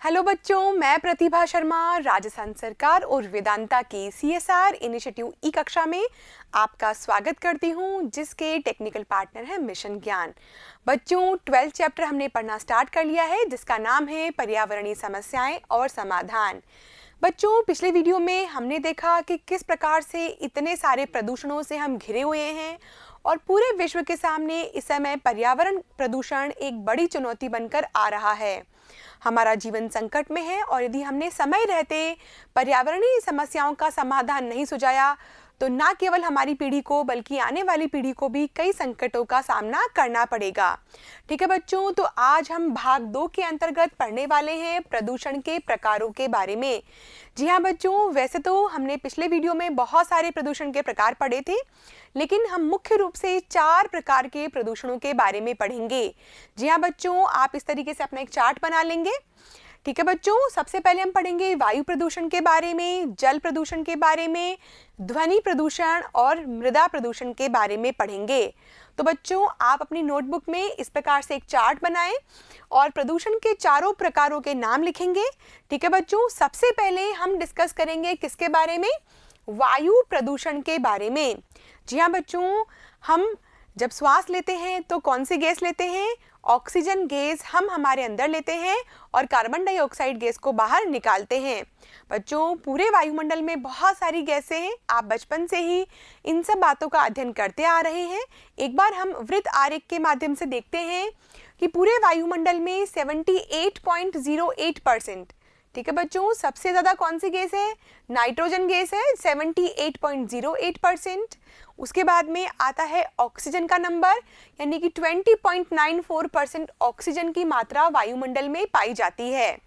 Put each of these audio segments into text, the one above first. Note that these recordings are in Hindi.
हेलो बच्चों, मैं प्रतिभा शर्मा राजस्थान सरकार और वेदांता की CSR इनिशिएटिव ई कक्षा में आपका स्वागत करती हूं, जिसके टेक्निकल पार्टनर है मिशन ज्ञान। बच्चों, 12th चैप्टर हमने पढ़ना स्टार्ट कर लिया है, जिसका नाम है पर्यावरणीय समस्याएं और समाधान। बच्चों, पिछले वीडियो में हमने देखा कि किस प्रकार से इतने सारे प्रदूषणों से हम घिरे हुए हैं और पूरे विश्व के सामने इस समय पर्यावरण प्रदूषण एक बड़ी चुनौती बनकर आ रहा है। हमारा जीवन संकट में है और यदि हमने समय रहते पर्यावरणीय समस्याओं का समाधान नहीं सुझाया तो न केवल हमारी पीढ़ी को बल्कि आने वाली पीढ़ी को भी कई संकटों का सामना करना पड़ेगा। ठीक है बच्चों, तो आज हम भाग 2 के अंतर्गत पढ़ने वाले हैं प्रदूषण के प्रकारों के बारे में। जी हाँ बच्चों, वैसे तो हमने पिछले वीडियो में बहुत सारे प्रदूषण के प्रकार पढ़े थे, लेकिन हम मुख्य रूप से 4 प्रकार के प्रदूषणों के बारे में पढ़ेंगे। जी हाँ बच्चों, आप इस तरीके से अपना एक चार्ट बना लेंगे। ठीक है बच्चों, सबसे पहले हम पढ़ेंगे वायु प्रदूषण के बारे में, जल प्रदूषण के बारे में, ध्वनि प्रदूषण और मृदा प्रदूषण के बारे में पढ़ेंगे। तो बच्चों, आप अपनी नोटबुक में इस प्रकार से एक चार्ट बनाएं और प्रदूषण के चारों प्रकारों के नाम लिखेंगे। ठीक है बच्चों, सबसे पहले हम डिस्कस करेंगे किसके बारे में? वायु प्रदूषण के बारे में। जी हाँ बच्चों, हम जब श्वास लेते हैं तो कौन सी गैस लेते हैं? ऑक्सीजन गैस हम हमारे अंदर लेते हैं और कार्बन डाइऑक्साइड गैस को बाहर निकालते हैं। बच्चों, पूरे वायुमंडल में बहुत सारी गैसें हैं, आप बचपन से ही इन सब बातों का अध्ययन करते आ रहे हैं। एक बार हम वृत्त आरेख के माध्यम से देखते हैं कि पूरे वायुमंडल में 78.08%। ठीक है बच्चों, सबसे ज़्यादा कौन सी गैस है? नाइट्रोजन गैस है, 78.08%। उसके बाद में आता है ऑक्सीजन का नंबर, यानी कि 20.94% ऑक्सीजन की मात्रा वायुमंडल में पाई जाती है।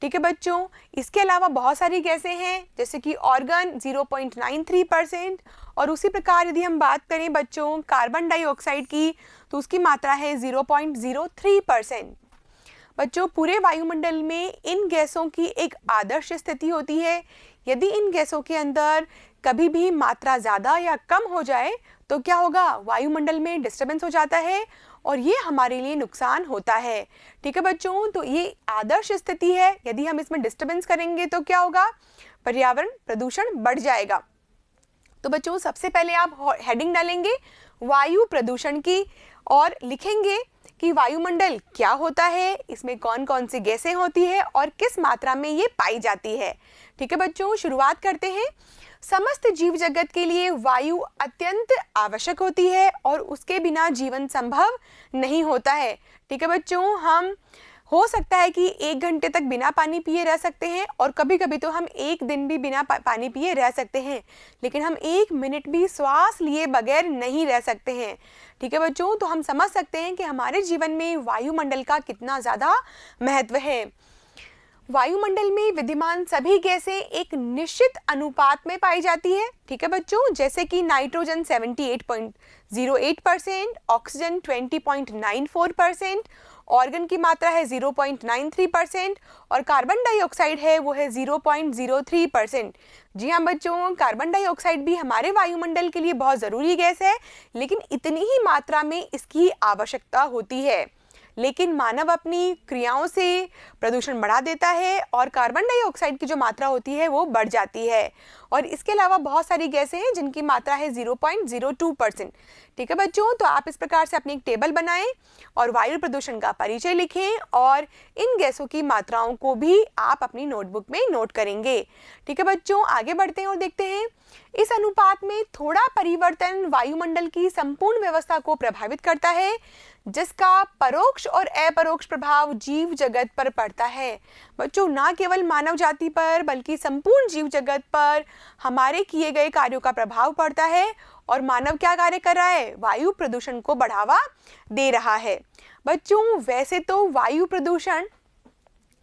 ठीक है बच्चों, इसके अलावा बहुत सारी गैसें हैं, जैसे कि ऑर्गन 0.93%। और उसी प्रकार यदि हम बात करें बच्चों कार्बन डाइऑक्साइड की, तो उसकी मात्रा है 0.03%। बच्चों, पूरे वायुमंडल में इन गैसों की एक आदर्श स्थिति होती है। यदि इन गैसों के अंदर कभी भी मात्रा ज़्यादा या कम हो जाए तो क्या होगा? वायुमंडल में डिस्टर्बेंस हो जाता है और ये हमारे लिए नुकसान होता है। ठीक है बच्चों, तो ये आदर्श स्थिति है। यदि हम इसमें डिस्टर्बेंस करेंगे तो क्या होगा? पर्यावरण प्रदूषण बढ़ जाएगा। तो बच्चों, सबसे पहले आप हेडिंग डालेंगे वायु प्रदूषण की और लिखेंगे कि वायुमंडल क्या होता है, इसमें कौन कौन सी गैसें होती है और किस मात्रा में ये पाई जाती है। ठीक है बच्चों, शुरुआत करते हैं। समस्त जीव जगत के लिए वायु अत्यंत आवश्यक होती है और उसके बिना जीवन संभव नहीं होता है। ठीक है बच्चों, हम हो सकता है कि 1 घंटे तक बिना पानी पिए रह सकते हैं और कभी कभी तो हम 1 दिन भी बिना पानी पिए रह सकते हैं, लेकिन हम 1 मिनट भी श्वास लिए बगैर नहीं रह सकते हैं। ठीक है बच्चों, तो हम समझ सकते हैं कि हमारे जीवन में वायुमंडल का कितना ज़्यादा महत्व है। वायुमंडल में विद्यमान सभी गैसें एक निश्चित अनुपात में पाई जाती है। ठीक है बच्चों, जैसे कि नाइट्रोजन 78.08%, ऑक्सीजन 20.94%, ऑर्गन की मात्रा है 0.93% और कार्बन डाइऑक्साइड है वो है 0.03%। जी हाँ बच्चों, कार्बन डाइऑक्साइड भी हमारे वायुमंडल के लिए बहुत ज़रूरी गैस है, लेकिन इतनी ही मात्रा में इसकी आवश्यकता होती है। लेकिन मानव अपनी क्रियाओं से प्रदूषण बढ़ा देता है और कार्बन डाइऑक्साइड की जो मात्रा होती है वो बढ़ जाती है। और इसके अलावा बहुत सारी गैसें हैं जिनकी मात्रा है 0.02%। ठीक है बच्चों, तो आप इस प्रकार से अपनी एक टेबल बनाएं और वायु प्रदूषण का परिचय लिखें और इन गैसों की मात्राओं को भी आप अपनी नोटबुक में नोट करेंगे। ठीक है बच्चों, आगे बढ़ते हैं और देखते हैं। इस अनुपात में थोड़ा परिवर्तन वायुमंडल की संपूर्ण व्यवस्था को प्रभावित करता है, जिसका परोक्ष और अपरोक्ष प्रभाव जीव जगत पर पड़ता है। बच्चों, ना केवल मानव जाति पर बल्कि संपूर्ण जीव जगत पर हमारे किए गए कार्यों का प्रभाव पड़ता है और मानव क्या कार्य कर रहा है? वायु प्रदूषण को बढ़ावा दे रहा है। बच्चों, वैसे तो वायु प्रदूषण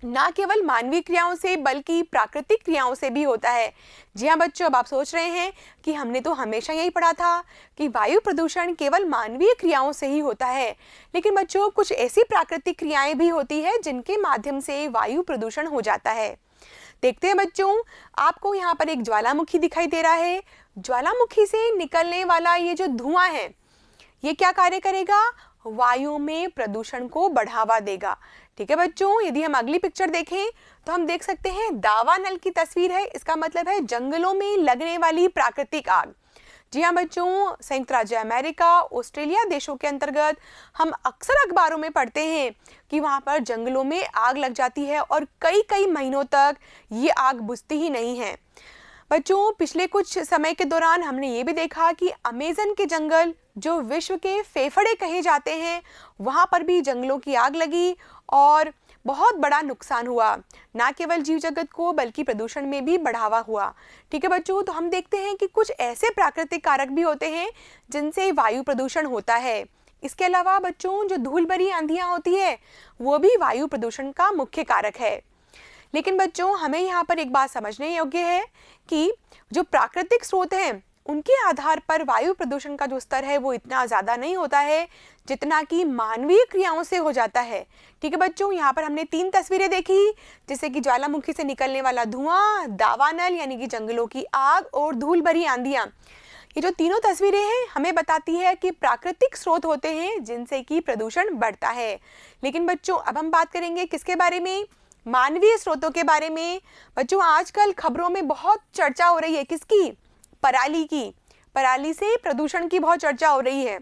ना केवल मानवीय क्रियाओं से बल्कि प्राकृतिक क्रियाओं से भी होता है। जी हाँ बच्चों, अब आप सोच रहे हैं कि हमने तो हमेशा यही पढ़ा था कि वायु प्रदूषण केवल मानवीय क्रियाओं से ही होता है, लेकिन बच्चों कुछ ऐसी प्राकृतिक क्रियाएं भी होती है जिनके माध्यम से वायु प्रदूषण हो जाता है। देखते हैं बच्चों, आपको यहाँ पर एक ज्वालामुखी दिखाई दे रहा है। ज्वालामुखी से निकलने वाला ये जो धुआं है ये क्या कार्य करेगा? वायु में प्रदूषण को बढ़ावा देगा। ठीक है बच्चों, यदि हम अगली पिक्चर देखें तो हम देख सकते हैं दावानल की तस्वीर है। इसका मतलब है जंगलों में लगने वाली प्राकृतिक आग। जी हाँ बच्चों, संयुक्त राज्य अमेरिका, ऑस्ट्रेलिया देशों के अंतर्गत हम अक्सर अखबारों में पढ़ते हैं कि वहाँ पर जंगलों में आग लग जाती है और कई कई महीनों तक ये आग बुझती ही नहीं है। बच्चों, पिछले कुछ समय के दौरान हमने ये भी देखा कि अमेज़न के जंगल जो विश्व के फेफड़े कहे जाते हैं, वहाँ पर भी जंगलों की आग लगी और बहुत बड़ा नुकसान हुआ। ना केवल जीव जगत को बल्कि प्रदूषण में भी बढ़ावा हुआ। ठीक है बच्चों, तो हम देखते हैं कि कुछ ऐसे प्राकृतिक कारक भी होते हैं जिनसे वायु प्रदूषण होता है। इसके अलावा बच्चों, जो धूल भरी आंधियाँ होती है वो भी वायु प्रदूषण का मुख्य कारक है। लेकिन बच्चों, हमें यहाँ पर एक बात समझने योग्य है कि जो प्राकृतिक स्रोत हैं उनके आधार पर वायु प्रदूषण का जो स्तर है वो इतना ज़्यादा नहीं होता है जितना कि मानवीय क्रियाओं से हो जाता है। ठीक है बच्चों, यहाँ पर हमने 3 तस्वीरें देखी, जैसे कि ज्वालामुखी से निकलने वाला धुआं, दावानल यानी कि जंगलों की आग और धूल भरी आंधियाँ। ये जो तीनों तस्वीरें हैं हमें बताती है कि प्राकृतिक स्रोत होते हैं जिनसे कि प्रदूषण बढ़ता है। लेकिन बच्चों, अब हम बात करेंगे किसके बारे में? मानवीय स्रोतों के बारे में। बच्चों, आजकल खबरों में बहुत चर्चा हो रही है किसकी? पराली की। पराली से प्रदूषण की बहुत चर्चा हो रही है।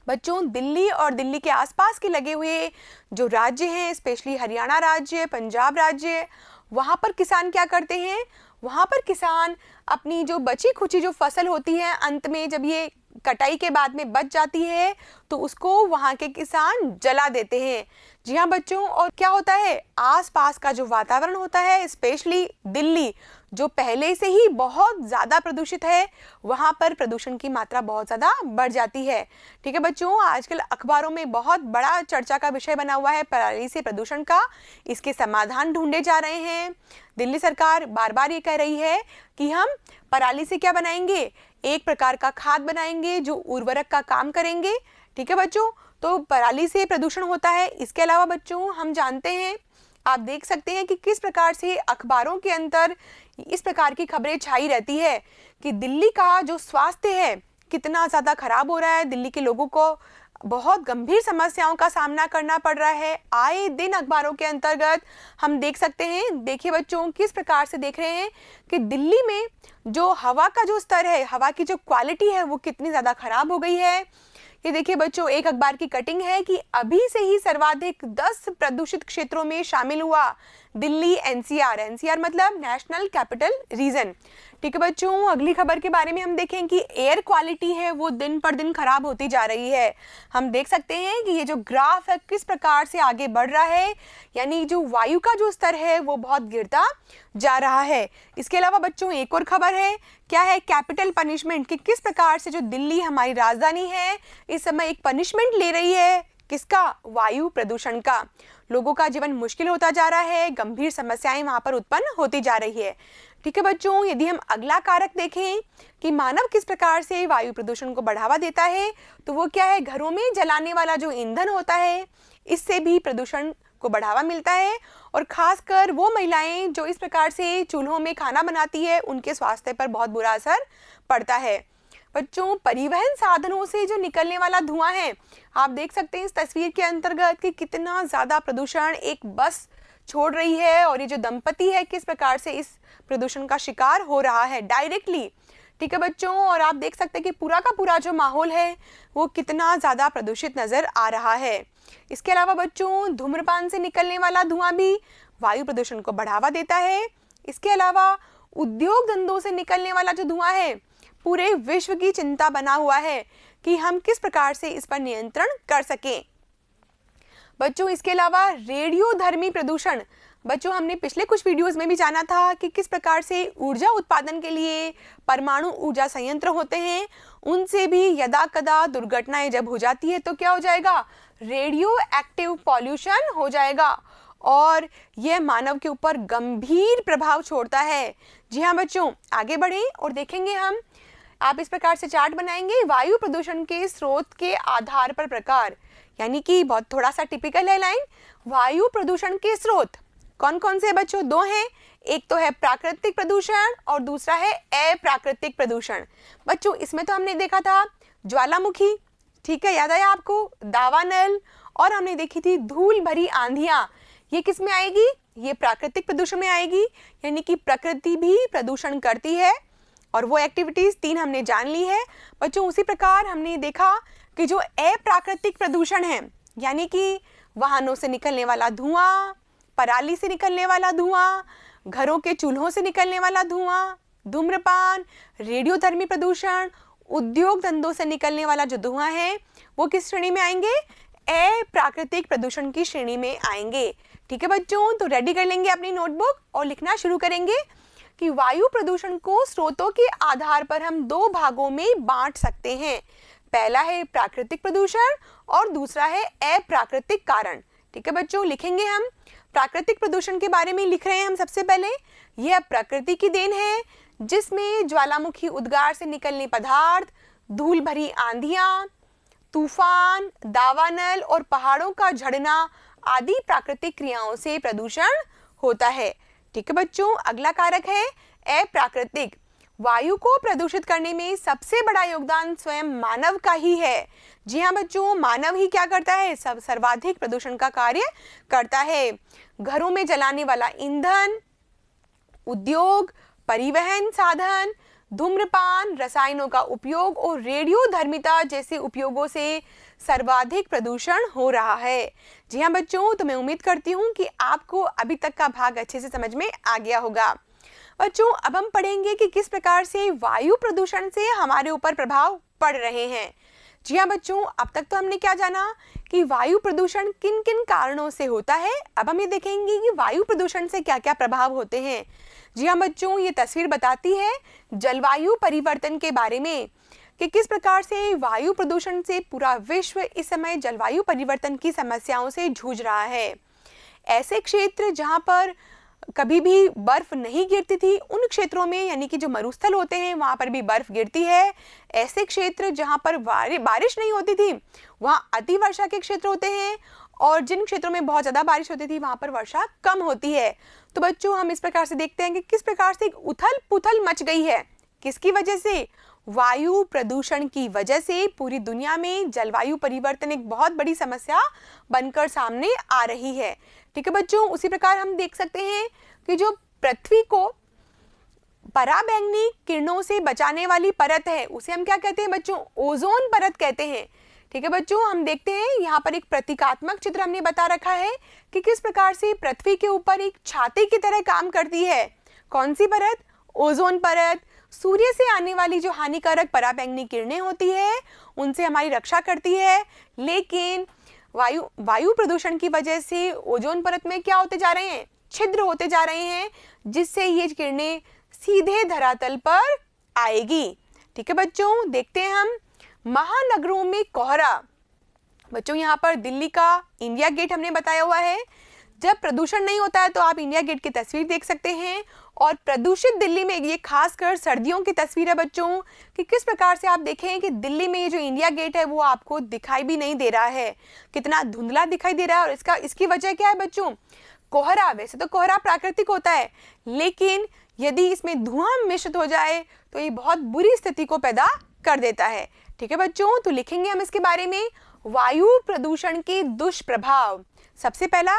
बच्चों, दिल्ली और दिल्ली के आसपास के लगे हुए जो राज्य हैं, स्पेशली हरियाणा राज्य, पंजाब राज्य, वहाँ पर किसान क्या करते हैं? वहाँ पर किसान अपनी जो बची खुची जो फसल होती है, अंत में जब ये कटाई के बाद में बच जाती है तो उसको वहाँ के किसान जला देते हैं। जी हाँ बच्चों, और क्या होता है, आसपास का जो वातावरण होता है, स्पेशली दिल्ली जो पहले से ही बहुत ज़्यादा प्रदूषित है, वहाँ पर प्रदूषण की मात्रा बहुत ज़्यादा बढ़ जाती है। ठीक है बच्चों, आजकल अखबारों में बहुत बड़ा चर्चा का विषय बना हुआ है पराली से प्रदूषण का। इसके समाधान ढूंढे जा रहे हैं। दिल्ली सरकार बार बार ये कह रही है कि हम पराली से क्या बनाएंगे? एक प्रकार का खाद बनाएंगे जो उर्वरक का काम करेंगे। ठीक है बच्चों, तो पराली से प्रदूषण होता है। इसके अलावा बच्चों, हम जानते हैं, आप देख सकते हैं कि किस प्रकार से अखबारों के अंदर इस प्रकार की खबरें छाई रहती है कि दिल्ली का जो स्वास्थ्य है कितना ज़्यादा खराब हो रहा है। दिल्ली के लोगों को बहुत गंभीर समस्याओं का सामना करना पड़ रहा है। आए दिन अखबारों के अंतर्गत हम देख सकते हैं। देखिए बच्चों, किस प्रकार से देख रहे हैं कि दिल्ली में जो हवा का जो स्तर है, हवा की जो क्वालिटी है वो कितनी ज़्यादा खराब हो गई है। ये देखिए बच्चों, एक अखबार की कटिंग है कि अभी से ही सर्वाधिक 10 प्रदूषित क्षेत्रों में शामिल हुआ दिल्ली एनसीआर। एनसीआर मतलब नेशनल कैपिटल रीजन। ठीक है बच्चों, अगली खबर के बारे में हम देखें कि एयर क्वालिटी है वो दिन पर दिन खराब होती जा रही है। हम देख सकते हैं कि ये जो ग्राफ है किस प्रकार से आगे बढ़ रहा है, यानी जो वायु का जो स्तर है वो बहुत गिरता जा रहा है। इसके अलावा बच्चों, एक और खबर है, क्या है? कैपिटल पनिशमेंट, कि किस प्रकार से जो दिल्ली हमारी राजधानी है इस समय एक पनिशमेंट ले रही है। किसका? वायु प्रदूषण का। लोगों का जीवन मुश्किल होता जा रहा है, गंभीर समस्याएं वहां पर उत्पन्न होती जा रही है। ठीक है बच्चों, यदि हम अगला कारक देखें कि मानव किस प्रकार से वायु प्रदूषण को बढ़ावा देता है, तो वो क्या है? घरों में जलाने वाला जो ईंधन होता है इससे भी प्रदूषण को बढ़ावा मिलता है, और खासकर वो महिलाएं जो इस प्रकार से चूल्हों में खाना बनाती है उनके स्वास्थ्य पर बहुत बुरा असर पड़ता है। बच्चों, परिवहन साधनों से जो निकलने वाला धुआं है, आप देख सकते हैं इस तस्वीर के अंतर्गत कि कितना ज़्यादा प्रदूषण एक बस छोड़ रही है, और ये जो दंपति है किस प्रकार से इस प्रदूषण का शिकार हो रहा है डायरेक्टली। ठीक है बच्चों, और आप देख सकते हैं कि पूरा का पूरा जो माहौल है वो कितना ज़्यादा प्रदूषित नज़र आ रहा है। इसके अलावा बच्चों, धूम्रपान से निकलने वाला धुआं भी वायु प्रदूषण को बढ़ावा देता है। इसके अलावा उद्योग धंधों से निकलने वाला जो धुआं है पूरे विश्व की चिंता बना हुआ है कि हम किस प्रकार से इस पर नियंत्रण कर सकें। बच्चों, इसके अलावा रेडियोधर्मी प्रदूषण, बच्चों हमने पिछले कुछ वीडियोस में भी जाना था कि किस प्रकार से ऊर्जा उत्पादन के लिए परमाणु ऊर्जा संयंत्र होते हैं, उनसे भी यदा कदा दुर्घटनाएं जब हो जाती है तो क्या हो जाएगा? रेडियो एक्टिव पॉल्यूशन हो जाएगा, और यह मानव के ऊपर गंभीर प्रभाव छोड़ता है। जी हाँ बच्चों, आगे बढ़ें और देखेंगे हम, आप इस प्रकार से चार्ट बनाएंगे वायु प्रदूषण के स्रोत के आधार पर प्रकार, यानी कि बहुत थोड़ा सा टिपिकल है लाइन। वायु प्रदूषण के स्रोत कौन कौन से बच्चों? 2 हैं, एक तो है प्राकृतिक प्रदूषण और दूसरा है अप्राकृतिक प्रदूषण। बच्चों, इसमें तो हमने देखा था ज्वालामुखी, ठीक है, याद आया आपको दावानल। और हमने देखी थी धूल भरी आंधियां, ये किस में आएगी? ये प्राकृतिक प्रदूषण में आएगी, यानी कि प्रकृति भी प्रदूषण करती है। और वो एक्टिविटीज 3 हमने जान ली है बच्चों। उसी प्रकार हमने देखा कि जो अप्राकृतिक प्रदूषण है, यानी कि वाहनों से निकलने वाला धुआं, पराली से निकलने वाला धुआं, घरों के चूल्हों से निकलने वाला धुआं, धूम्रपान, रेडियोधर्मी प्रदूषण, उद्योग धंधों से निकलने वाला जो धुआं है वो किस श्रेणी में आएंगे? अप्राकृतिक प्रदूषण की श्रेणी में आएंगे। ठीक है बच्चों, तो रेडी कर लेंगे अपनी नोटबुक और लिखना शुरू करेंगे कि वायु प्रदूषण को स्रोतों के आधार पर हम 2 भागों में बांट सकते हैं। पहला है प्राकृतिक प्रदूषण और दूसरा है अप्राकृतिक कारण। ठीक है बच्चों, लिखेंगे हम। प्राकृतिक प्रदूषण के बारे में लिख रहे हैं हम सबसे पहले। यह प्रकृति की देन है, जिसमें ज्वालामुखी उद्गार से निकलने पदार्थ, धूल भरी आंधियां, तूफान, दावानल और पहाड़ों का झड़ना आदि प्राकृतिक क्रियाओं से प्रदूषण होता है। ठीक है बच्चों, अगला कारक है अप्राकृतिक। वायु को प्रदूषित करने में सबसे बड़ा योगदान स्वयं मानव का ही है। जी हाँ बच्चों, मानव ही क्या करता है? सर्वाधिक प्रदूषण का कार्य करता है। घरों में जलाने वाला ईंधन, उद्योग, परिवहन साधन, धूम्रपान, रसायनों का उपयोग और रेडियोधर्मिता जैसे उपयोगों से सर्वाधिक प्रदूषण हो रहा है। जी हाँ बच्चों, तो मैं उम्मीद करती हूँ कि आपको अभी तक का भाग अच्छे से समझ में आ गया होगा। बच्चों, अब हम पढ़ेंगे कि किस प्रकार से वायु प्रदूषण से हमारे ऊपर प्रभाव पड़ रहे हैं। जी हाँ बच्चों, अब तक तो हमने क्या जाना कि वायु प्रदूषण किन किन कारणों से होता है। अब हम ये देखेंगे कि वायु प्रदूषण से क्या क्या प्रभाव होते हैं। जी हाँ बच्चों, ये तस्वीर बताती है जलवायु परिवर्तन के बारे में कि किस प्रकार से वायु प्रदूषण से पूरा विश्व इस समय जलवायु परिवर्तन की समस्याओं से जूझ रहा है। ऐसे क्षेत्र जहाँ पर कभी भी बर्फ नहीं गिरती थी, उन क्षेत्रों में, यानी कि जो मरुस्थल होते हैं वहाँ पर भी बर्फ गिरती है। ऐसे क्षेत्र जहाँ पर बारिश नहीं होती थी, वहाँ अति वर्षा के क्षेत्र होते हैं। और जिन क्षेत्रों में बहुत ज़्यादा बारिश होती थी वहाँ पर वर्षा कम होती है। तो बच्चों, हम इस प्रकार से देखते हैं कि किस प्रकार से एक उथल पुथल मच गई है। किसकी वजह से? वायु प्रदूषण की वजह से पूरी दुनिया में जलवायु परिवर्तन एक बहुत बड़ी समस्या बनकर सामने आ रही है। ठीक है बच्चों, उसी प्रकार हम देख सकते हैं कि जो पृथ्वी को पराबैंगनी किरणों से बचाने वाली परत है, उसे हम क्या कहते हैं बच्चों? ओजोन परत कहते हैं। ठीक है बच्चों, हम देखते हैं यहाँ पर एक प्रतीकात्मक चित्र हमने बता रखा है कि किस प्रकार से पृथ्वी के ऊपर एक छाती की तरह काम करती है। कौन सी परत? ओजोन परत। सूर्य से आने वाली जो हानिकारक पराबैंगनी किरणें होती है उनसे हमारी रक्षा करती है। लेकिन वायु प्रदूषण की वजह से ओजोन परत में क्या होते जा रहे हैं? छिद्र होते जा रहे हैं, जिससे ये किरणें सीधे धरातल पर आएगी। ठीक है बच्चों, देखते हैं हम महानगरों में कोहरा। बच्चों, यहाँ पर दिल्ली का इंडिया गेट हमने बताया हुआ है। जब प्रदूषण नहीं होता है तो आप इंडिया गेट की तस्वीर देख सकते हैं। और प्रदूषित दिल्ली में ये खासकर सर्दियों की तस्वीर है बच्चों, कि किस प्रकार से आप देखें कि दिल्ली में ये जो इंडिया गेट है वो आपको दिखाई भी नहीं दे रहा है, कितना धुंधला दिखाई दे रहा है। और इसकी वजह क्या है बच्चों? कोहरा। वैसे तो कोहरा प्राकृतिक होता है, लेकिन यदि इसमें धुआं मिश्रित हो जाए तो ये बहुत बुरी स्थिति को पैदा कर देता है। ठीक है बच्चों, तो लिखेंगे हम इसके बारे में। वायु प्रदूषण के दुष्प्रभाव। सबसे पहला,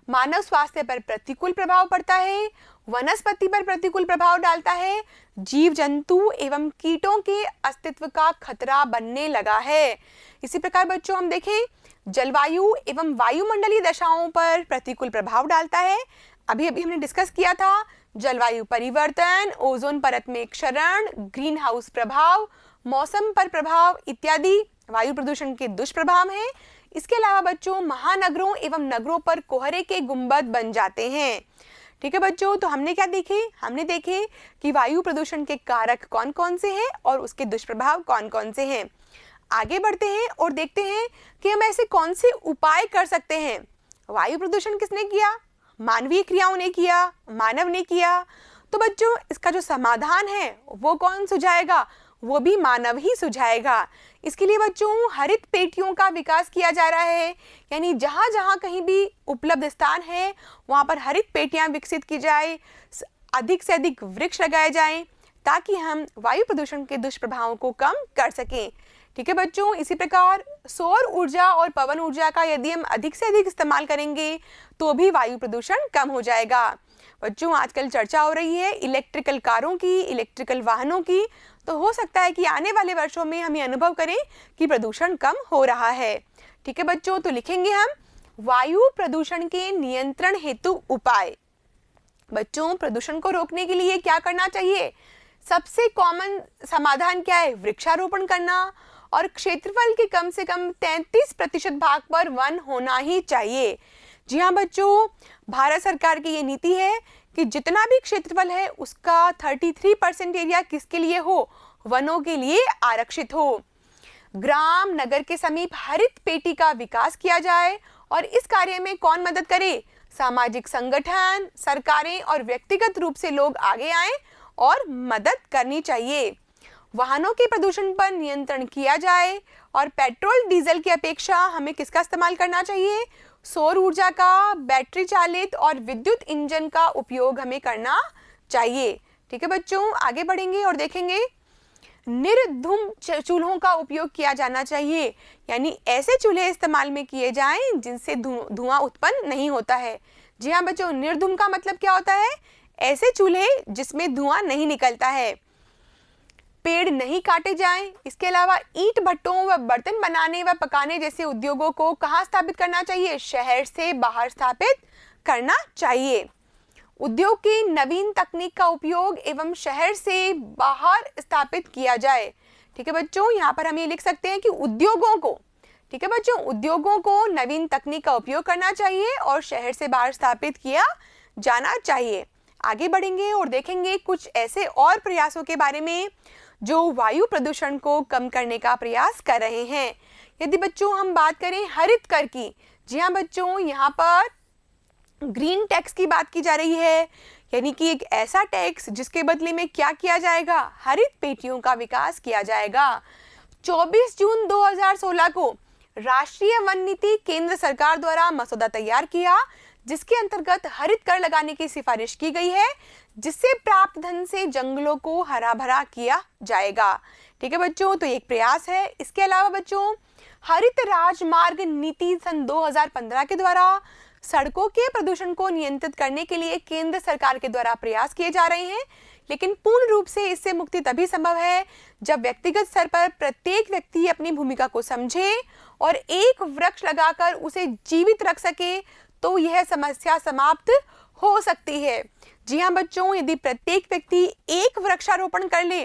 मानव स्वास्थ्य पर प्रतिकूल प्रभाव पड़ता है, वनस्पति पर प्रतिकूल प्रभाव डालता है, जीव जंतु एवं कीटों के अस्तित्व का खतरा बनने लगा है। इसी प्रकार बच्चों हम देखें, जलवायु एवं वायुमंडलीय दशाओं पर प्रतिकूल प्रभाव डालता है। अभी हमने डिस्कस किया था जलवायु परिवर्तन, ओजोन परत में क्षरण, ग्रीन हाउस प्रभाव, मौसम पर प्रभाव इत्यादि वायु प्रदूषण के दुष्प्रभाव हैं। इसके अलावा बच्चों, महानगरों एवं नगरों पर कोहरे के गुंबद बन जाते हैं। ठीक है बच्चों, तो हमने क्या देखे? हमने देखे कि वायु प्रदूषण के कारक कौन कौन से हैं और उसके दुष्प्रभाव कौन कौन से हैं। आगे बढ़ते हैं और देखते हैं कि हम ऐसे कौन से उपाय कर सकते हैं। वायु प्रदूषण किसने किया? मानवीय क्रियाओं ने किया, मानव ने किया। तो बच्चों, इसका जो समाधान है वो कौन सुझाएगा? वो भी मानव ही सुझाएगा। इसके लिए बच्चों हरित पेटियों का विकास किया जा रहा है, यानी जहाँ जहाँ कहीं भी उपलब्ध स्थान है वहाँ पर हरित पेटियाँ विकसित की जाए, अधिक से अधिक वृक्ष लगाए जाएं, ताकि हम वायु प्रदूषण के दुष्प्रभावों को कम कर सकें। ठीक है बच्चों, इसी प्रकार सौर ऊर्जा और पवन ऊर्जा का यदि हम अधिक से अधिक इस्तेमाल करेंगे तो भी वायु प्रदूषण कम हो जाएगा। बच्चों, आजकल चर्चा हो रही है इलेक्ट्रिकल कारों की, इलेक्ट्रिकल वाहनों की, तो हो सकता है कि आने वाले वर्षों में हम ये अनुभव करें कि प्रदूषण कम हो रहा है। ठीक है बच्चों, तो लिखेंगे हम वायु प्रदूषण के नियंत्रण हेतु उपाय। बच्चों, प्रदूषण को रोकने के लिए क्या करना चाहिए? सबसे कॉमन समाधान क्या है? वृक्षारोपण करना, और क्षेत्रफल के कम से कम 33% भाग पर वन होना ही चाहिए। जी हाँ बच्चों, भारत सरकार की ये नीति है कि जितना भी क्षेत्रफल है उसका 33% एरिया किसके लिए हो? वनों के लिए आरक्षित हो। ग्राम नगर के समीप हरित पेटी का विकास किया जाए, और इस कार्य में कौन मदद करे? सामाजिक संगठन, सरकारें और व्यक्तिगत रूप से लोग आगे आएं और मदद करनी चाहिए। वाहनों के प्रदूषण पर नियंत्रण किया जाए, और पेट्रोल डीजल की अपेक्षा हमें किसका इस्तेमाल करना चाहिए? सौर ऊर्जा का, बैटरी चालित और विद्युत इंजन का उपयोग हमें करना चाहिए। ठीक है बच्चों, आगे बढ़ेंगे और देखेंगे निर्धूम चूल्हों का उपयोग किया जाना चाहिए, यानी ऐसे चूल्हे इस्तेमाल में किए जाएं जिनसे धुआं उत्पन्न नहीं होता है। जी हाँ बच्चों, निर्धूम का मतलब क्या होता है? ऐसे चूल्हे जिसमें धुआं नहीं निकलता है। पेड़ नहीं काटे जाएं। इसके अलावा ईंट भट्टों व बर्तन बनाने व पकाने जैसे उद्योगों को कहाँ स्थापित करना चाहिए? शहर से बाहर स्थापित करना चाहिए। उद्योग की नवीन तकनीक का उपयोग एवं शहर से बाहर स्थापित किया जाए। ठीक है बच्चों, यहाँ पर हम ये लिख सकते हैं कि उद्योगों को, ठीक है बच्चों, उद्योगों को नवीन तकनीक का उपयोग करना चाहिए और शहर से बाहर स्थापित किया जाना चाहिए। आगे बढ़ेंगे और देखेंगे कुछ ऐसे और प्रयासों के बारे में जो वायु प्रदूषण को कम करने का प्रयास कर रहे हैं। यदि बच्चों हम बात करें हरित कर की, जी हाँ बच्चों, यहाँ पर ग्रीन टैक्स की बात की जा रही है, यानी कि एक ऐसा टैक्स जिसके बदले में क्या किया जाएगा? हरित पेटियों का विकास किया जाएगा। 24 जून 2016 को राष्ट्रीय वन नीति केंद्र सरकार द्वारा मसौदा तैयार किया, जिसके अंतर्गत हरित कर लगाने की सिफारिश की गई है, जिससे प्राप्त धन से जंगलों को हरा भरा किया जाएगा। ठीक है बच्चों, तो एक प्रयास है। इसके अलावा बच्चों, हरित राजमार्ग नीति सन 2015 के द्वारा सड़कों के प्रदूषण को नियंत्रित करने के लिए केंद्र सरकार के द्वारा प्रयास किए जा रहे हैं, लेकिन पूर्ण रूप से इससे मुक्ति तभी संभव है जब व्यक्तिगत स्तर पर प्रत्येक व्यक्ति अपनी भूमिका को समझे और एक वृक्ष लगाकर उसे जीवित रख सके, तो यह समस्या समाप्त हो सकती है। जी हाँ बच्चों, यदि प्रत्येक व्यक्ति एक वृक्षारोपण कर ले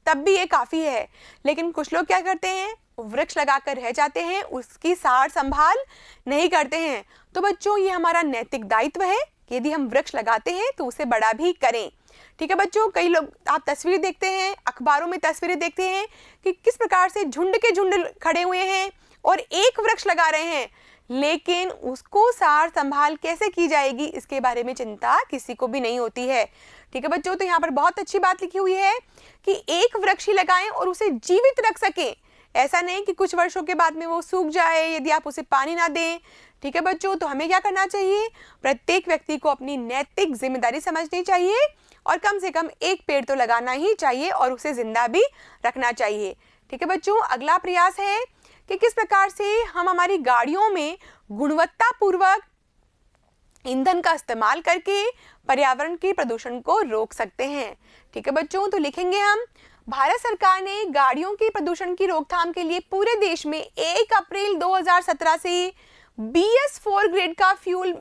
तब भी ये काफी है, लेकिन कुछ लोग क्या करते हैं? वृक्ष लगाकर रह जाते हैं, उसकी सार संभाल नहीं करते हैं। तो बच्चों, ये हमारा नैतिक दायित्व है कि यदि हम वृक्ष लगाते हैं तो उसे बड़ा भी करें। ठीक है बच्चों, कई लोग आप तस्वीर देखते हैं, अखबारों में तस्वीरें देखते हैं कि किस प्रकार से झुंड के झुंड खड़े हुए हैं और एक वृक्ष लगा रहे हैं, लेकिन उसको सार संभाल कैसे की जाएगी इसके बारे में चिंता किसी को भी नहीं होती है। ठीक है बच्चों, तो यहाँ पर बहुत अच्छी बात लिखी हुई है कि एक वृक्ष ही लगाएं और उसे जीवित रख सकें। ऐसा नहीं कि कुछ वर्षों के बाद में वो सूख जाए यदि आप उसे पानी ना दें। ठीक है बच्चों, तो हमें क्या करना चाहिए? प्रत्येक व्यक्ति को अपनी नैतिक जिम्मेदारी समझनी चाहिए और कम से कम एक पेड़ तो लगाना ही चाहिए और उसे जिंदा भी रखना चाहिए। ठीक है बच्चों, अगला प्रयास है कि किस प्रकार से हम हमारी गाड़ियों में गुणवत्तापूर्वक ईंधन का इस्तेमाल करके पर्यावरण के प्रदूषण को रोक सकते हैं। ठीक है बच्चों, तो लिखेंगे हम भारत सरकार ने गाड़ियों के प्रदूषण की रोकथाम के लिए पूरे देश में 1 अप्रैल 2017 से BS4 ग्रेड का फ्यूल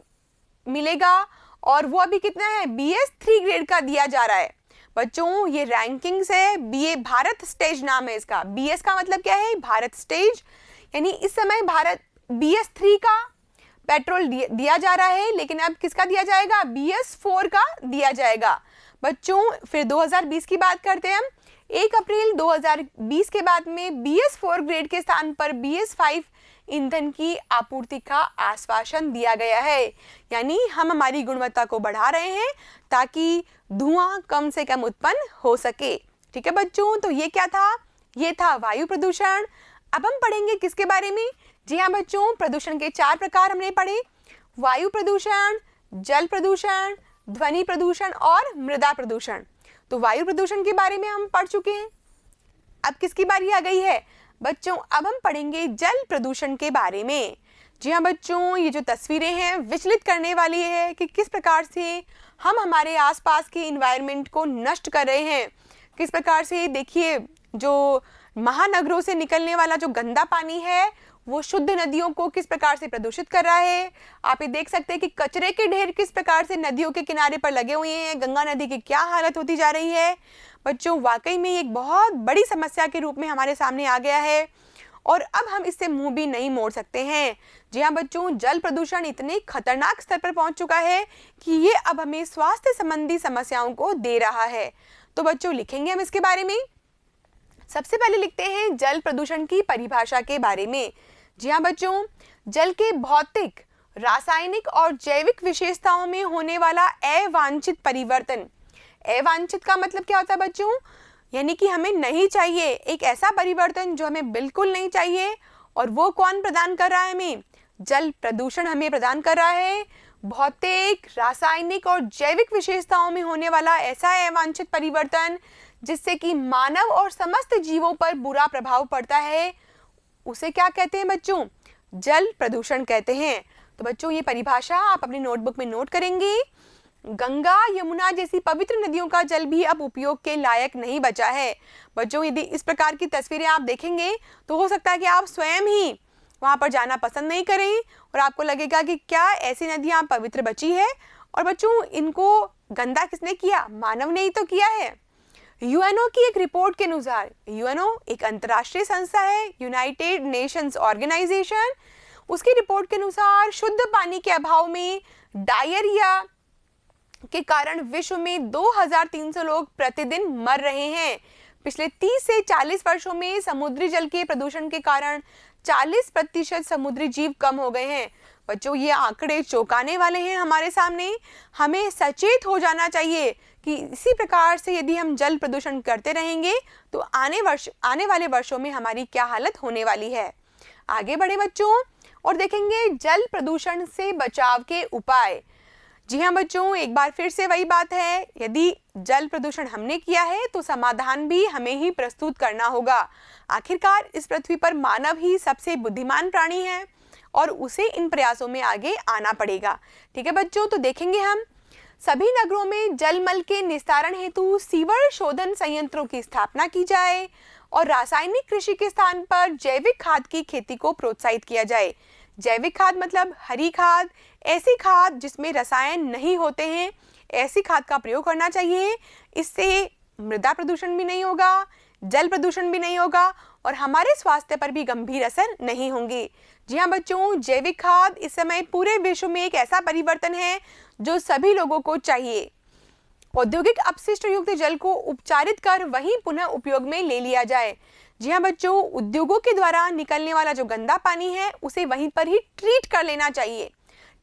मिलेगा, और वो अभी कितना है? BS3 ग्रेड का दिया जा रहा है। बच्चों, ये रैंकिंग्स है, BA भारत स्टेज नाम है इसका। BS का मतलब क्या है? भारत स्टेज, यानी इस समय भारत BS3 का पेट्रोल दिया जा रहा है, लेकिन अब किसका दिया जाएगा? BS4 का दिया जाएगा। बच्चों, फिर 2020 की बात करते हैं हम। 1 अप्रैल 2020 के बाद में BS4 ग्रेड के स्थान पर BS5 ईंधन की आपूर्ति का आश्वासन दिया गया है, यानी हम हमारी गुणवत्ता को बढ़ा रहे हैं ताकि धुआं कम से कम उत्पन्न हो सके। ठीक है बच्चों, तो ये क्या था? ये था वायु प्रदूषण। अब हम पढ़ेंगे किसके बारे में? जी हाँ बच्चों, प्रदूषण के 4 प्रकार हमने पढ़े: वायु प्रदूषण, जल प्रदूषण, ध्वनि प्रदूषण और मृदा प्रदूषण। तो वायु प्रदूषण के बारे में हम पढ़ चुके हैं। अब किसकी बारी आ गई है? बच्चों अब हम पढ़ेंगे जल प्रदूषण के बारे में। जी हाँ बच्चों, ये जो तस्वीरें हैं विचलित करने वाली है कि किस प्रकार से हम हमारे आसपास के इन्वायरमेंट को नष्ट कर रहे हैं। किस प्रकार से देखिए, जो महानगरों से निकलने वाला जो गंदा पानी है वो शुद्ध नदियों को किस प्रकार से प्रदूषित कर रहा है। आप ये देख सकते हैं कि कचरे के ढेर किस प्रकार से नदियों के किनारे पर लगे हुए हैं। गंगा नदी की क्या हालत होती जा रही है। बच्चों वाकई में एक बहुत बड़ी समस्या के रूप में हमारे सामने आ गया है और अब हम इससे मुंह भी नहीं मोड़ सकते हैं। जी हाँ बच्चों, जल प्रदूषण इतने खतरनाक स्तर पर पहुंच चुका है कि ये अब हमें स्वास्थ्य संबंधी समस्याओं को दे रहा है। तो बच्चों लिखेंगे हम इसके बारे में। सबसे पहले लिखते हैं जल प्रदूषण की परिभाषा के बारे में। जी हाँ बच्चों, जल के भौतिक, रासायनिक और जैविक विशेषताओं में होने वाला अवांछित परिवर्तन। अवांछित का मतलब क्या होता है बच्चों? यानी कि हमें नहीं चाहिए, एक ऐसा परिवर्तन जो हमें बिल्कुल नहीं चाहिए। और वो कौन प्रदान कर रहा है हमें? जल प्रदूषण हमें प्रदान कर रहा है। भौतिक, रासायनिक और जैविक विशेषताओं में होने वाला ऐसा अवांछित परिवर्तन जिससे कि मानव और समस्त जीवों पर बुरा प्रभाव पड़ता है, उसे क्या कहते हैं बच्चों? जल प्रदूषण कहते हैं। तो बच्चों ये परिभाषा आप अपनी नोटबुक में नोट करेंगे। गंगा, यमुना जैसी पवित्र नदियों का जल भी अब उपयोग के लायक नहीं बचा है। बच्चों यदि इस प्रकार की तस्वीरें आप देखेंगे तो हो सकता है कि आप स्वयं ही वहां पर जाना पसंद नहीं करें और आपको लगेगा कि क्या ऐसी नदियां पवित्र बची है। और बच्चों इनको गंदा किसने किया? मानव ने ही तो किया है। यूएनओ की एक रिपोर्ट के अनुसार, यूएनओ एक अंतर्राष्ट्रीय संस्था है, यूनाइटेड नेशंस ऑर्गेनाइजेशन, उसकी रिपोर्ट के अनुसार शुद्ध पानी के अभाव में डायरिया के कारण विश्व में 2300 लोग प्रतिदिन मर रहे हैं। पिछले 30 से 40 वर्षों में समुद्री जल के प्रदूषण के कारण 40% समुद्री जीव कम हो गए हैं। बच्चों ये आंकड़े चौंकाने वाले हैं हमारे सामने। हमें सचेत हो जाना चाहिए कि इसी प्रकार से यदि हम जल प्रदूषण करते रहेंगे तो आने वाले वर्षों में हमारी क्या हालत होने वाली है। आगे बढ़े बच्चों और देखेंगे जल प्रदूषण से बचाव के उपाय। जी हाँ बच्चों, एक बार फिर से वही बात है, यदि जल प्रदूषण हमने किया है तो समाधान भी हमें ही प्रस्तुत करना होगा। आखिरकार इस पृथ्वी पर मानव ही सबसे बुद्धिमान प्राणी है और उसे इन प्रयासों में आगे आना पड़ेगा। ठीक है बच्चों, तो देखेंगे हम सभी नगरों में जलमल के निस्तारण हेतु सीवर शोधन संयंत्रों की स्थापना की जाए और रासायनिक कृषि के स्थान पर जैविक खाद की खेती को प्रोत्साहित किया जाए। जैविक खाद मतलब हरी खाद, ऐसी खाद जिसमें रसायन नहीं होते हैं, ऐसी खाद का प्रयोग करना चाहिए। इससे मृदा प्रदूषण भी नहीं होगा, जल प्रदूषण भी नहीं होगा और हमारे स्वास्थ्य पर भी गंभीर असर नहीं होंगे। जी हाँ बच्चों, जैविक खाद इस समय पूरे विश्व में एक ऐसा परिवर्तन है जो सभी लोगों को चाहिए। औद्योगिक अपशिष्ट युक्त जल को उपचारित कर वहीं पुनः उपयोग में ले लिया जाए। जी हाँ बच्चों, उद्योगों के द्वारा निकलने वाला जो गंदा पानी है उसे वहीं पर ही ट्रीट कर लेना चाहिए।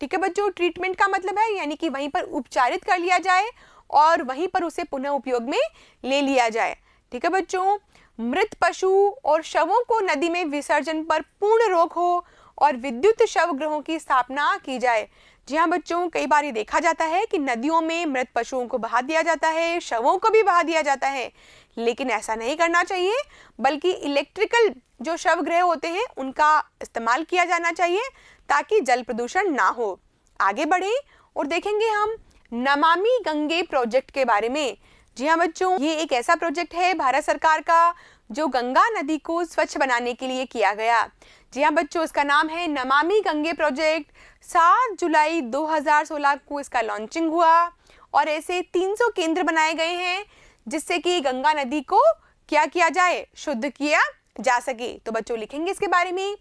ठीक है बच्चों, ट्रीटमेंट का मतलब है यानी कि वहीं पर उपचारित कर लिया जाए और वहीं पर उसे पुनः उपयोग में ले लिया जाए। ठीक है बच्चों, मृत पशु और शवों को नदी में विसर्जन पर पूर्ण रोक हो और विद्युत शव गृहों की स्थापना की जाए। जी हाँ बच्चों, कई बार ये देखा जाता है कि नदियों में मृत पशुओं को बहा दिया जाता है, शवों को भी बहा दिया जाता है, लेकिन ऐसा नहीं करना चाहिए, बल्कि इलेक्ट्रिकल जो शव गृह होते हैं उनका इस्तेमाल किया जाना चाहिए ताकि जल प्रदूषण ना हो। आगे बढ़े और देखेंगे हम नमामि गंगे प्रोजेक्ट के बारे में। जी हाँ बच्चों, ये एक ऐसा प्रोजेक्ट है भारत सरकार का जो गंगा नदी को स्वच्छ बनाने के लिए किया गया। जी हाँ बच्चों, इसका नाम है नमामि गंगे प्रोजेक्ट। 7 जुलाई 2016 को इसका लॉन्चिंग हुआ और ऐसे 300 केंद्र बनाए गए हैं जिससे कि गंगा नदी को क्या किया जाए? शुद्ध किया जा सके। तो बच्चों लिखेंगे इसके बारे में।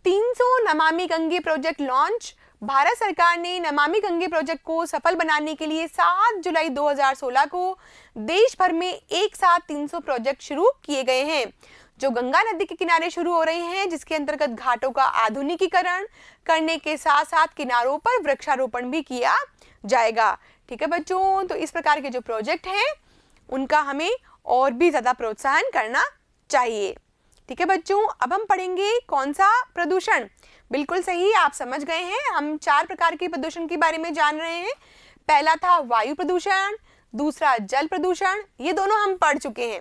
300 नमामि गंगे प्रोजेक्ट लॉन्च। भारत सरकार ने नमामि गंगे प्रोजेक्ट को सफल बनाने के लिए 7 जुलाई 2016 को देश भर में एक साथ 300 प्रोजेक्ट शुरू किए गए हैं जो गंगा नदी के किनारे शुरू हो रहे हैं, जिसके अंतर्गत घाटों का आधुनिकीकरण करने के साथ साथ किनारों पर वृक्षारोपण भी किया जाएगा। ठीक है बच्चों, तो इस प्रकार के जो प्रोजेक्ट हैं उनका हमें और भी ज्यादा प्रोत्साहन करना चाहिए। ठीक है बच्चों, अब हम पढ़ेंगे कौन सा प्रदूषण। बिल्कुल सही, आप समझ गए हैं। हम 4 प्रकार के प्रदूषण के बारे में जान रहे हैं। पहला था वायु प्रदूषण, दूसरा जल प्रदूषण, ये दोनों हम पढ़ चुके हैं।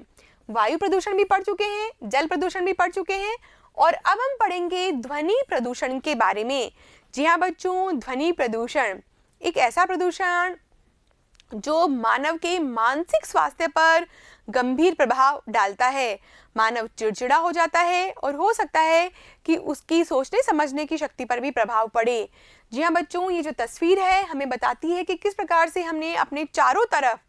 वायु प्रदूषण भी पढ़ चुके हैं, जल प्रदूषण भी पढ़ चुके हैं और अब हम पढ़ेंगे ध्वनि प्रदूषण के बारे में। जी हाँ बच्चों, ध्वनि प्रदूषण एक ऐसा प्रदूषण जो मानव के मानसिक स्वास्थ्य पर गंभीर प्रभाव डालता है। मानव चिड़चिड़ा हो जाता है और हो सकता है कि उसकी सोचने समझने की शक्ति पर भी प्रभाव पड़े। जी हाँ बच्चों, ये जो तस्वीर है हमें बताती है कि किस प्रकार से हमने अपने चारों तरफ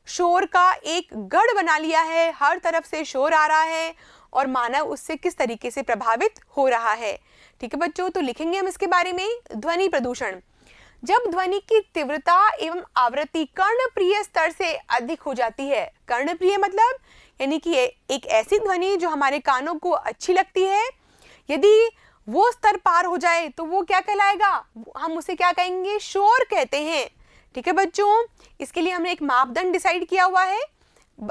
शोर का एक गढ़ बना लिया है। हर तरफ से शोर आ रहा है और मानव उससे किस तरीके से प्रभावित हो रहा है। ठीक है बच्चों, तो लिखेंगे हम इसके बारे में। ध्वनि प्रदूषण, जब ध्वनि की तीव्रता एवं आवृत्ति कर्णप्रिय स्तर से अधिक हो जाती है। कर्णप्रिय मतलब यानी कि एक ऐसी ध्वनि जो हमारे कानों को अच्छी लगती है, यदि वो स्तर पार हो जाए तो वो क्या कहलाएगा, हम उसे क्या कहेंगे, शोर कहते हैं। ठीक है बच्चों, इसके लिए हमने एक मापदंड डिसाइड किया हुआ है,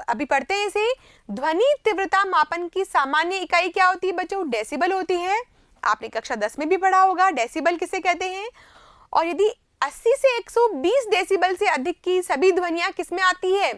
अभी पढ़ते हैं इसे। ध्वनि तीव्रता मापन की सामान्य इकाई क्या होती है बच्चों, डेसिबल होती है। आपने कक्षा 10 में भी पढ़ा होगा डेसिबल किसे कहते हैं। और यदि 80 से 120 डेसिबल से अधिक की सभी ध्वनियां किसमें आती है,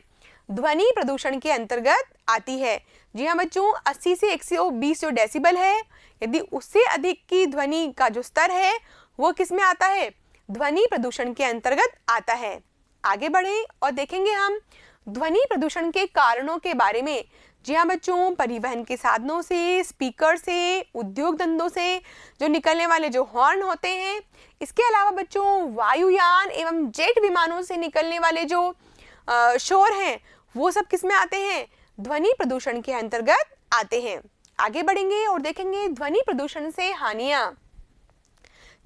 ध्वनि प्रदूषण के अंतर्गत आती है। जी हाँ बच्चों, 80 से 120 जो डेसिबल है, यदि उससे अधिक की ध्वनि का जो स्तर है वो किसमें आता है, ध्वनि प्रदूषण के अंतर्गत आता है। आगे बढ़े और देखेंगे हम ध्वनि प्रदूषण के कारणों के बारे में। जी हाँ बच्चों, परिवहन के साधनों से, स्पीकर से, उद्योग धंधों से जो निकलने वाले जो हॉर्न होते हैं, इसके अलावा बच्चों वायुयान एवं जेट विमानों से निकलने वाले जो शोर हैं वो सब किस में आते हैं, ध्वनि प्रदूषण के अंतर्गत आते हैं। आगे बढ़ेंगे और देखेंगे ध्वनि प्रदूषण से हानियां।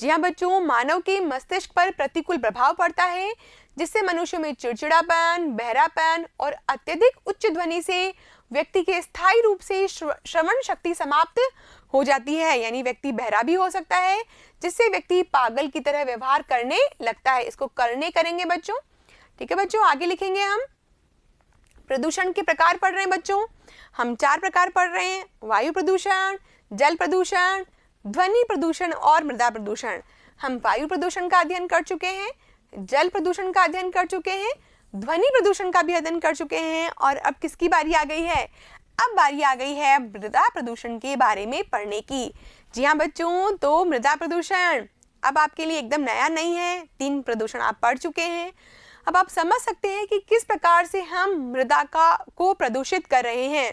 जी हाँ बच्चों, मानव के मस्तिष्क पर प्रतिकूल प्रभाव पड़ता है, जिससे मनुष्य में चिड़चिड़ापन, बहरापन और अत्यधिक उच्च ध्वनि से व्यक्ति के स्थायी रूप से श्रवण शक्ति समाप्त हो जाती है। यानी व्यक्ति बहरा भी हो सकता है, जिससे व्यक्ति पागल की तरह व्यवहार करने लगता है। इसको करने करेंगे बच्चों। ठीक है बच्चों, आगे लिखेंगे हम। प्रदूषण के प्रकार पढ़ रहे हैं बच्चों, हम 4 प्रकार पढ़ रहे हैं, वायु प्रदूषण, जल प्रदूषण, ध्वनि प्रदूषण और मृदा प्रदूषण। हम वायु प्रदूषण का अध्ययन कर चुके हैं, जल प्रदूषण का अध्ययन कर चुके हैं, ध्वनि प्रदूषण का भी अध्ययन कर चुके हैं और अब किसकी बारी आ गई है, अब बारी आ गई है मृदा प्रदूषण के बारे में पढ़ने की। जी हाँ बच्चों, तो मृदा प्रदूषण अब आपके लिए एकदम नया नहीं है, 3 प्रदूषण आप पढ़ चुके हैं। अब आप समझ सकते हैं कि किस प्रकार से हम मृदा को प्रदूषित कर रहे हैं।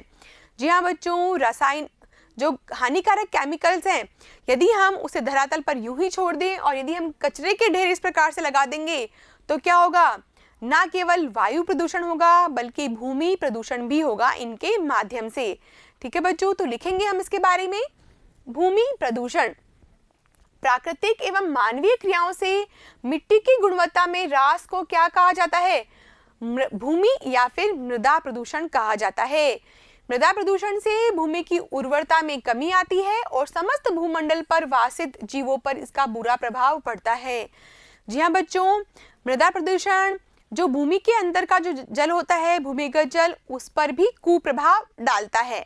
जी हाँ बच्चों, रसायन जो हानिकारक केमिकल्स हैं, यदि हम उसे धरातल पर यूं ही छोड़ दें और यदि हम कचरे के ढेर इस प्रकार से लगा देंगे तो क्या होगा, ना केवल वायु प्रदूषण होगा बल्कि भूमि प्रदूषण भी होगा इनके माध्यम से। ठीक है बच्चों, तो लिखेंगे हम इसके बारे में। भूमि प्रदूषण, प्राकृतिक एवं मानवीय क्रियाओं से मिट्टी की गुणवत्ता में ह्रास को क्या कहा जाता है, भूमि या फिर मृदा प्रदूषण कहा जाता है। मृदा प्रदूषण से भूमि की उर्वरता में कमी आती है और समस्त भूमंडल पर वासित जीवों पर इसका बुरा प्रभाव पड़ता है। जी हाँ बच्चों, मृदा प्रदूषण जो भूमि के अंदर का जो जल होता है, भूमिगत जल, उस पर भी कुप्रभाव डालता है।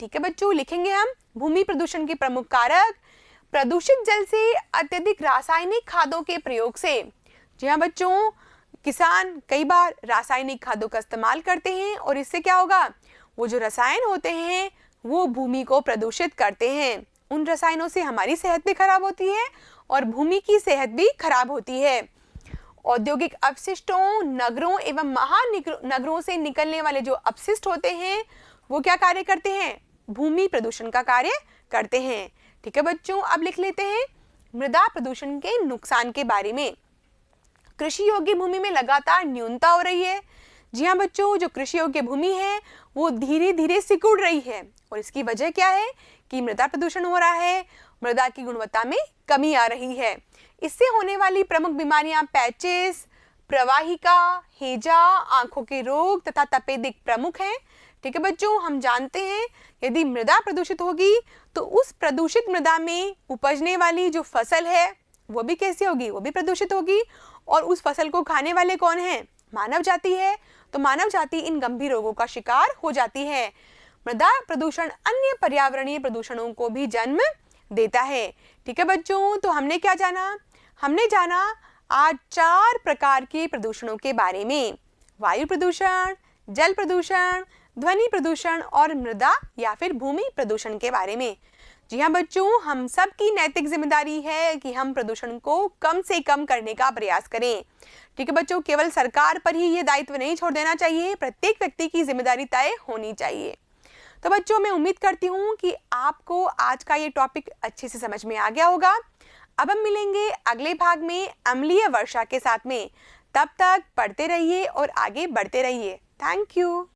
ठीक है बच्चों, लिखेंगे हम भूमि प्रदूषण के प्रमुख कारक। प्रदूषित जल से अत्यधिक रासायनिक खादों के प्रयोग से। जी हाँ बच्चों, किसान कई बार रासायनिक खादों का इस्तेमाल करते हैं और इससे क्या होगा, वो जो रसायन होते हैं वो भूमि को प्रदूषित करते हैं। उन रसायनों से हमारी सेहत भी खराब होती है और भूमि की सेहत भी खराब होती है। औद्योगिक अपशिष्टों, नगरों एवं महानगरों से निकलने वाले जो अपशिष्ट होते हैं वो क्या कार्य करते हैं, भूमि प्रदूषण का कार्य करते हैं। ठीक है बच्चों, अब लिख लेते हैं मृदा प्रदूषण के नुकसान के बारे में। कृषि योग्य भूमि में लगातार न्यूनता हो रही है। जी हाँ बच्चों, जो कृषि योग्य भूमि है वो धीरे धीरे सिकुड़ रही है और इसकी वजह क्या है कि मृदा प्रदूषण हो रहा है, मृदा की गुणवत्ता में कमी आ रही है। इससे होने वाली प्रमुख बीमारियां पैचिस, प्रवाहिका, हैजा, आंखों के रोग तथा तपेदिक प्रमुख हैं। ठीक है बच्चों, हम जानते हैं यदि मृदा प्रदूषित होगी तो उस प्रदूषित मृदा में उपजने वाली जो फसल है वो भी कैसी होगी, वो भी प्रदूषित होगी और उस फसल को खाने वाले कौन हैं, मानव जाति है। तो मानव जाति इन गंभीर रोगों का शिकार हो जाती है। मृदा प्रदूषण अन्य पर्यावरणीय प्रदूषणों को भी जन्म देता है। ठीक है बच्चों, तो हमने क्या जाना, हमने जाना आज 4 प्रकार के प्रदूषणों के बारे में। वायु प्रदूषण, जल प्रदूषण, ध्वनि प्रदूषण और मृदा या फिर भूमि प्रदूषण के बारे में। जी हाँ बच्चों, हम सब की नैतिक जिम्मेदारी है कि हम प्रदूषण को कम से कम करने का प्रयास करें। ठीक है बच्चों, केवल सरकार पर ही ये दायित्व नहीं छोड़ देना चाहिए, प्रत्येक व्यक्ति की जिम्मेदारी तय होनी चाहिए। तो बच्चों, मैं उम्मीद करती हूँ कि आपको आज का ये टॉपिक अच्छे से समझ में आ गया होगा। अब हम मिलेंगे अगले भाग में अम्लीय वर्षा के साथ में। तब तक पढ़ते रहिए और आगे बढ़ते रहिए। Thank you.